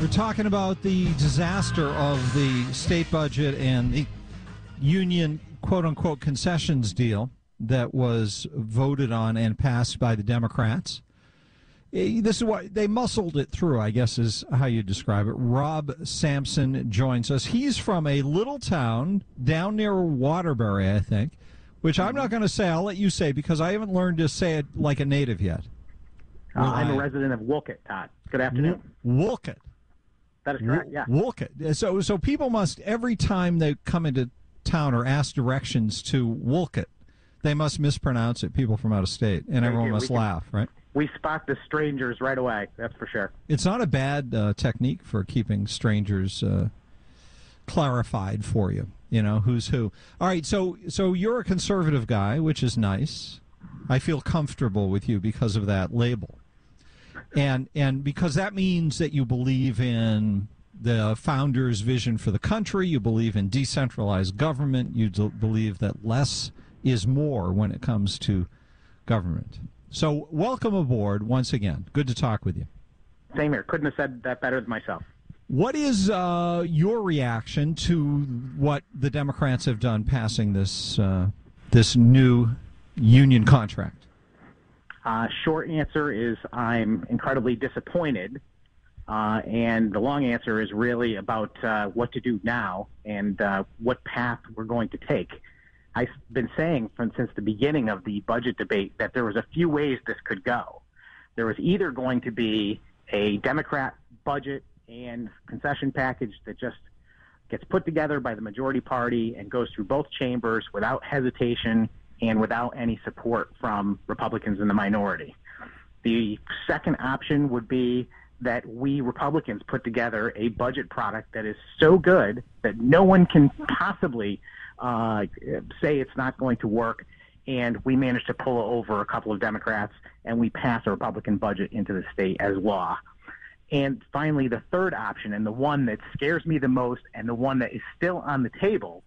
We're talking about the disaster of the state budget and the union, quote-unquote, concessions deal that was voted on and passed by the Democrats. This is what they muscled it through, I guess is how you describe it. Rob Sampson joins us. He's from a little town down near Waterbury, I think, which I'm not going to say. I'll let you say because I haven't learned to say it like a native yet. I'm a resident of Wolcott, Todd. Good afternoon. Wolcott. That is correct, yeah. Wolcott. So people must, every time they come into town or ask directions to Wolcott, they must mispronounce it, people from out of state, and everyone must laugh, right? We spot the strangers right away, that's for sure. It's not a bad technique for keeping strangers clarified for you, you know, who's who. All right, so you're a conservative guy, which is nice. I feel comfortable with you because of that label. And because that means that you believe in the founders' vision for the country, you believe in decentralized government, you believe that less is more when it comes to government. So welcome aboard once again. Good to talk with you. Same here. Couldn't have said that better than myself. What is your reaction to what the Democrats have done passing this this new union contract? Short answer is I'm incredibly disappointed, and the long answer is really about what to do now and what path we're going to take. I've been saying since the beginning of the budget debate that there was a few ways this could go. There was either going to be a Democrat budget and concession package that just gets put together by the majority party and goes through both chambers without hesitation and without any support from Republicans in the minority. The second option would be that we Republicans put together a budget product that is so good that no one can possibly say it's not going to work, and we manage to pull over a couple of Democrats and we pass a Republican budget into the state as law. And finally, the third option, and the one that scares me the most and the one that is still on the table,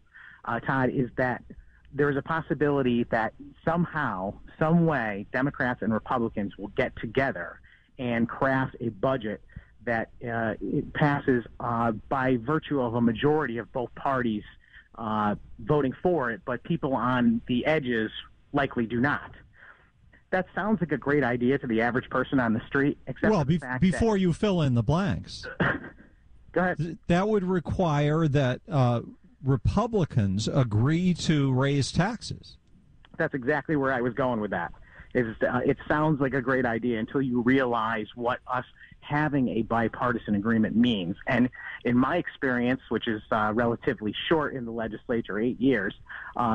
Todd, is that there is a possibility that somehow, some way, Democrats and Republicans will get together and craft a budget that it passes by virtue of a majority of both parties voting for it, but people on the edges likely do not. That sounds like a great idea to the average person on the street, except for the fact before you fill in the blanks. Go ahead. That would require that Republicans agree to raise taxes. That's exactly where I was going with that. It sounds like a great idea until you realize what us having a bipartisan agreement means. And in my experience, which is relatively short in the legislature, 8 years,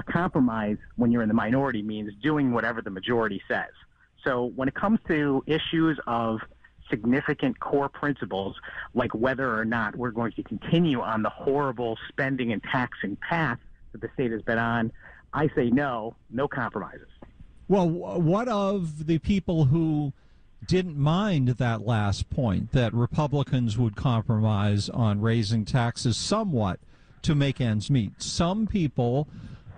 compromise when you're in the minority means doing whatever the majority says. So when it comes to issues of significant core principles, like whether or not we're going to continue on the horrible spending and taxing path that the state has been on, I say no compromises. Well, what of the people who didn't mind that last point, that Republicans would compromise on raising taxes somewhat to make ends meet? Some people,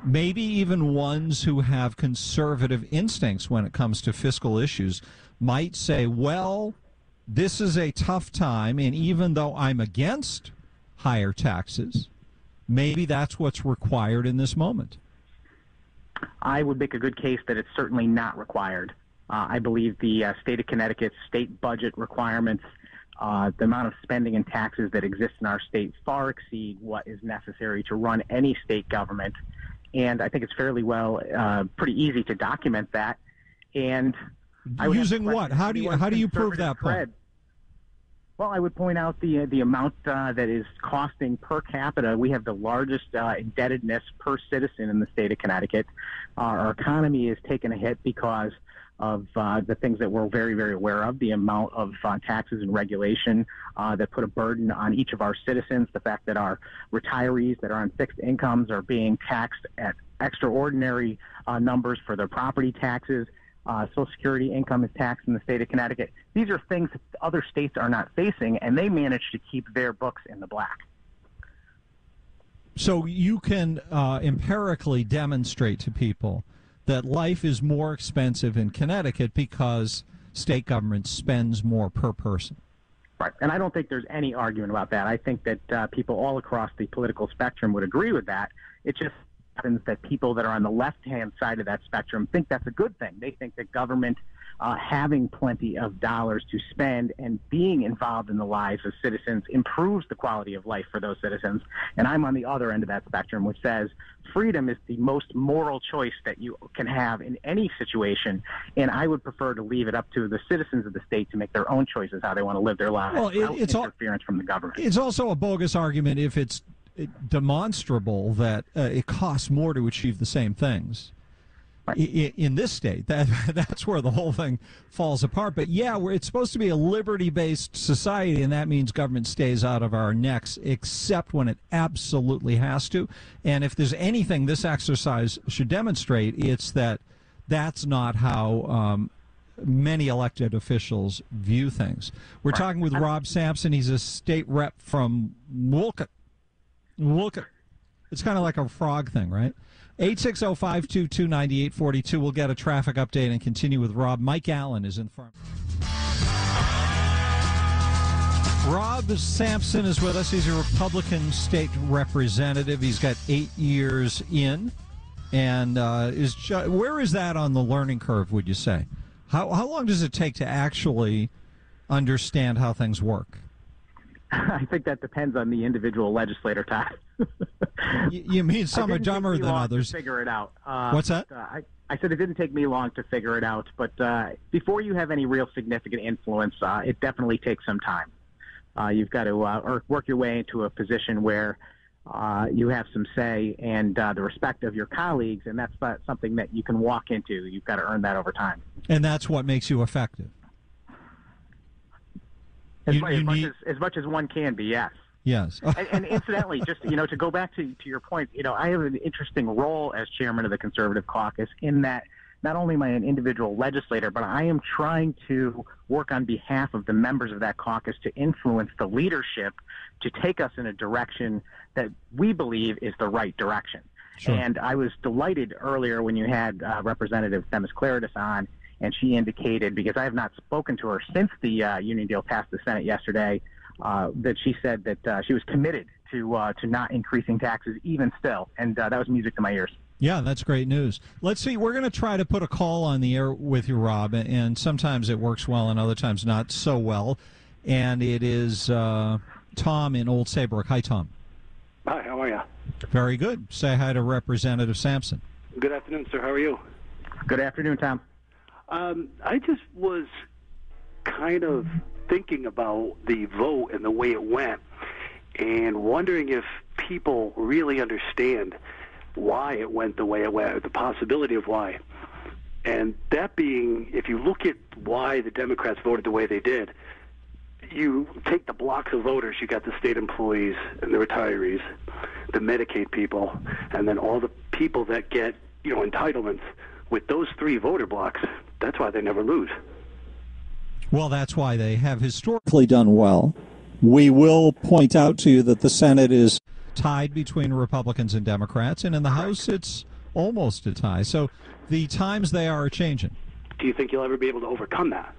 maybe even ones who have conservative instincts when it comes to fiscal issues, might say, well, this is a tough time, and even though I'm against higher taxes, maybe that's what's required in this moment. I would make a good case that it's certainly not required. I believe the state of Connecticut's state budget requirements, the amount of spending and taxes that exist in our state far exceed what is necessary to run any state government. And I think it's fairly pretty easy to document that. And using what? How do you prove that point? Well, I would point out the amount that is costing per capita. We have the largest indebtedness per citizen in the state of Connecticut. Our economy is taking a hit because of the things that we're very, very aware of, the amount of taxes and regulation that put a burden on each of our citizens, the fact that our retirees that are on fixed incomes are being taxed at extraordinary numbers for their property taxes. Social Security income is taxed in the state of Connecticut. These are things that other states are not facing, and they manage to keep their books in the black. So you can empirically demonstrate to people that life is more expensive in Connecticut because state government spends more per person. Right. And I don't think there's any argument about that. I think that people all across the political spectrum would agree with that. It just happens that people that are on the left-hand side of that spectrum think that's a good thing. They think that government having plenty of dollars to spend and being involved in the lives of citizens improves the quality of life for those citizens. And I'm on the other end of that spectrum, which says freedom is the most moral choice that you can have in any situation. And I would prefer to leave it up to the citizens of the state to make their own choices how they want to live their lives without interference from the government. It's also a bogus argument if it's demonstrable that it costs more to achieve the same things. In this state, that's where the whole thing falls apart. But yeah, it's supposed to be a liberty-based society, and that means government stays out of our necks, except when it absolutely has to. And if there's anything this exercise should demonstrate, it's that that's not how many elected officials view things. We're talking with Rob Sampson. He's a state rep from Wolcott. It's kind of like a frog thing, right? 860-522-9842. We'll get a traffic update and continue with Rob. Mike Allen is in front. Rob Sampson is with us. He's a Republican state representative. He's got 8 years in. And where is that on the learning curve, would you say? How long does it take to actually understand how things work? I think that depends on the individual legislator, Todd. You mean some are dumber than others? To figure it out. What's that? I said it didn't take me long to figure it out, but before you have any real significant influence, it definitely takes some time. You've got to work your way into a position where you have some say and the respect of your colleagues, and that's not something that you can walk into. You've got to earn that over time. And that's what makes you effective. As much as one can be, yes. Yes. and incidentally, just to go back to your point, I have an interesting role as chairman of the Conservative Caucus in that not only am I an individual legislator, but I am trying to work on behalf of the members of that caucus to influence the leadership to take us in a direction that we believe is the right direction. Sure. And I was delighted earlier when you had Representative Themis Claridis on, and she indicated, because I have not spoken to her since the union deal passed the Senate yesterday, that she said that she was committed to not increasing taxes even still, and that was music to my ears. Yeah, that's great news. Let's see, we're going to try to put a call on the air with you, Rob, and sometimes it works well and other times not so well, and it is Tom in Old Saybrook. Hi, Tom. Hi, how are you? Very good. Say hi to Representative Sampson. Good afternoon, sir. How are you? Good afternoon, Tom. I just was kind of thinking about the vote and the way it went and wondering if people really understand why it went the way it went, or the possibility of why. And that being, if you look at why the Democrats voted the way they did, you take the blocks of voters, you got the state employees and the retirees, the Medicaid people, and then all the people that get, entitlements. With those three voter blocks, that's why they never lose. Well, that's why they have historically done well. We will point out to you that the Senate is tied between Republicans and Democrats, and in the House it's almost a tie. So the times they are changing. Do you think you'll ever be able to overcome that?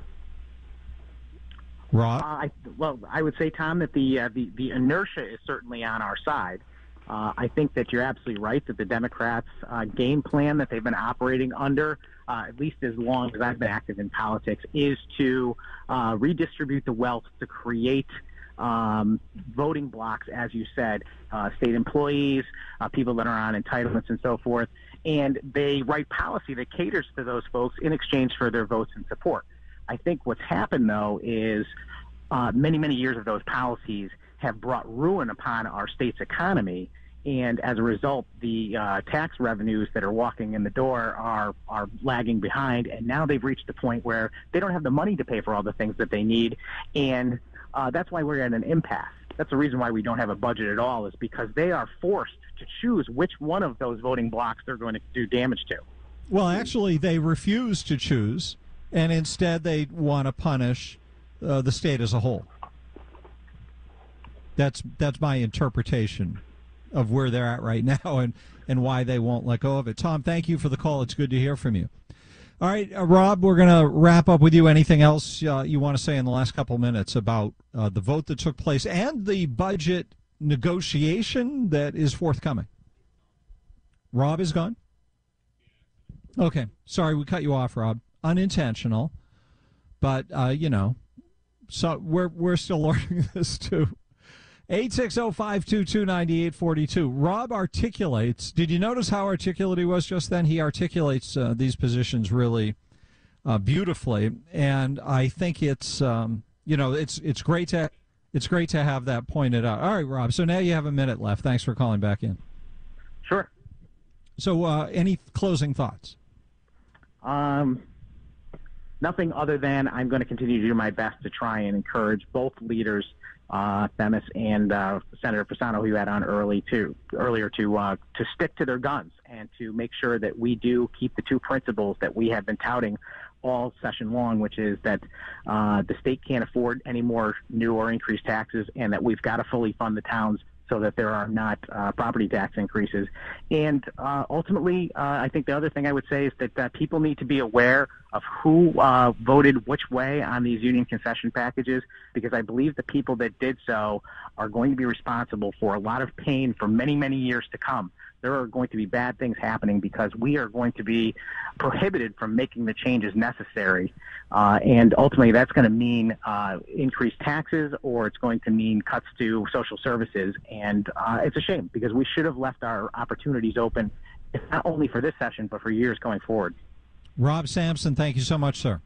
Rob? I would say, Tom, that the inertia is certainly on our side. I think that you're absolutely right that the Democrats' game plan that they've been operating under, at least as long as I've been active in politics, is to redistribute the wealth to create voting blocks, as you said, state employees, people that are on entitlements and so forth. And they write policy that caters to those folks in exchange for their votes and support. I think what's happened, though, is many, many years of those policies have brought ruin upon our state's economy. And as a result, the tax revenues that are walking in the door are lagging behind. And now they've reached the point where they don't have the money to pay for all the things that they need. And that's why we're at an impasse. That's the reason why we don't have a budget at all, is because they are forced to choose which one of those voting blocks they're going to do damage to. Well, actually, they refuse to choose, and instead they want to punish the state as a whole. That's my interpretation of where they're at right now and why they won't let go of it. Tom, thank you for the call. It's good to hear from you. All right, Rob, we're going to wrap up with you. Anything else you want to say in the last couple minutes about the vote that took place and the budget negotiation that is forthcoming? Rob is gone? Okay. Sorry, we cut you off, Rob. Unintentional. But, so we're still learning this, too. 860-522-9842. Rob articulates. Did you notice how articulate he was just then? He articulates these positions really beautifully, and I think it's it's great to have that pointed out. All right, Rob. So now you have a minute left. Thanks for calling back in. Sure. So, any closing thoughts? Nothing other than I'm going to continue to do my best to try and encourage both leaders, Themis and Senator Fasano, who you had on earlier, to stick to their guns and to make sure that we do keep the two principles that we have been touting all session long, which is that the state can't afford any more new or increased taxes, and that we've got to fully fund the towns so that there are not property tax increases. And ultimately, I think the other thing I would say is that people need to be aware of who voted which way on these union concession packages, because I believe the people that did so are going to be responsible for a lot of pain for many, many years to come. There are going to be bad things happening because we are going to be prohibited from making the changes necessary. And ultimately, that's going to mean increased taxes, or it's going to mean cuts to social services. And it's a shame, because we should have left our opportunities open, not only for this session, but for years going forward. Rob Sampson, thank you so much, sir.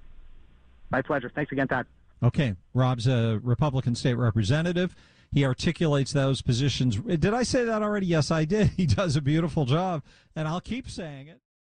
My pleasure. Thanks again, Todd. Okay. Rob's a Republican state representative. He articulates those positions. Did I say that already? Yes, I did. He does a beautiful job, and I'll keep saying it.